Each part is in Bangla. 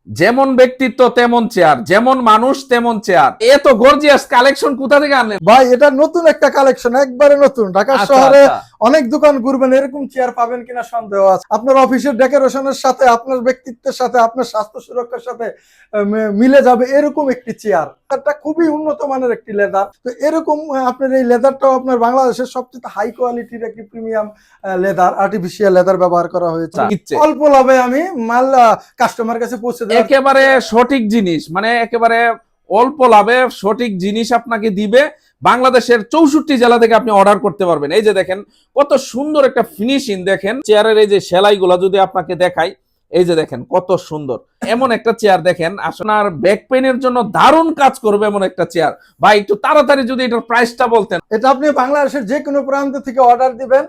যেমন ব্যক্তিত্ব তেমন চেয়ার, যেমন মানুষ তেমন চেয়ার। এত গর্জিয়াস কালেকশন কোথা থেকে আনলেন ভাই? এটা নতুন একটা কালেকশন, একবারে নতুন। ঢাকা আচ্ছা, শহরে আচ্ছা। অনেক দোকান ঘুরবেন, এরকম চেয়ার পাবেন কিনা সন্দেহ আছে। আপনার অফিসের ডেকোরেশনের সাথে, আপনার ব্যক্তিত্বের সাথে, আপনার স্বাস্থ্য সুরক্ষার সাথে মিলে যাবে এরকম একটি চেয়ার। এটা খুবই উন্নত মানের একটি লেদার। তো এরকম আপনার এই লেদারটাও আপনার বাংলাদেশের সবচেয়ে হাই কোয়ালিটির একটি প্রিমিয়াম লেদার, আর্টিফিশিয়াল লেদার ব্যবহার করা হয়েছে। ইচ্ছে। অল্প লাভে আমি মাল কাস্টমার কাছে পৌঁছে দেওয়ার একেবারে সঠিক জিনিস, মানে একেবারে অল্প লাভে সঠিক জিনিস আপনাকে দিবে। বাংলাদেশের 64 জেলা থেকে আপনি অর্ডার করতে পারবেন। এই যে দেখেন কত সুন্দর একটা ফিনিশিং, দেখেন চেয়ারের এই যে সেলাইগুলা যদি আপনাকে দেখাই, এই যে দেখেন কত সুন্দর। এমন একটা চেয়ার দেখেন, আপনার ব্যাক পেইনের জন্য দারুণ কাজ করবে এমন একটা চেয়ার। ভাই একটু তাড়াতাড়ি যদি এটার প্রাইসটা বলতেন। এটা আপনি বাংলাদেশের যে কোনো প্রান্ত থেকে অর্ডার দিবেন,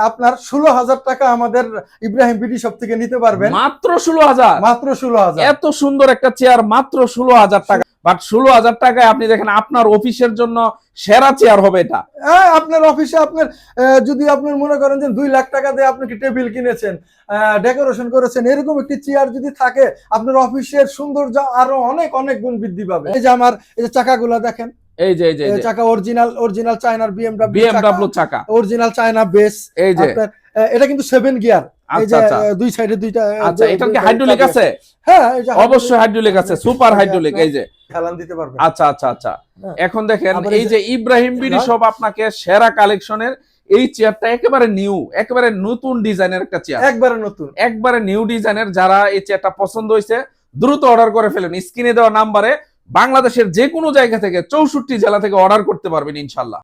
আপনার 16,000 টাকা আমাদের ইব্রাহিম বিডি শপ থেকে নিতে পারবেন। মাত্র 16,000? মাত্র 16,000। এত সুন্দর একটা চেয়ার মাত্র 16,000 টাকা। বাট 16,000 টাকায় আপনি দেখেন আপনার অফিসের জন্য সেরা চেয়ার হবে এটা। আপনার অফিসে আপনার যদি আপনার মনে করেন যে 2 লাখ টাকা দিয়ে আপনি কি টেবিল কিনেছেন, ডেকোরেশন করেছেন, এরকম একটি চেয়ার যদি থাকে, আপনার অফিসের সৌন্দর্য আরো অনেক অনেক গুণ বৃদ্ধি পাবে। এই যে আমার এই যে চাকাগুলো দেখেন, এই যে চাকা অরিজিনাল চায়নার বিএমডব্লিউ চাকা, অরিজিনাল চায়না বেস। এই যে আপনার এটা কিন্তু 7 গিয়ার। এই যে আচ্ছা, দুই সাইডে দুইটা। আচ্ছা, এটার কি হাইড্রোলিক আছে? হ্যাঁ, এটা অবশ্যই হাইড্রোলিক আছে, সুপার হাইড্রোলিক। এই যে হেলান দিতে পারবেন। আচ্ছা আচ্ছা আচ্ছা। হ্যাঁ। এখন দেখেন আবার এই যে ইব্রাহিম বিডি শপ আপনাকে সেরা কালেকশনের এই চেয়ারটা একেবারে নিউ, একেবারে নতুন ডিজাইনের একটা চেয়ার, একবারে নতুন, একবারে নিউ ডিজাইনের। যারা এই চেয়ারটা পছন্দ হয়েছে দ্রুত অর্ডার করে ফেলেন। স্ক্রিনে দেওয়া নাম্বারে বাংলাদেশের যে কোনো জায়গা থেকে 64 জেলা থেকে অর্ডার করতে পারবেন ইনশাল্লাহ।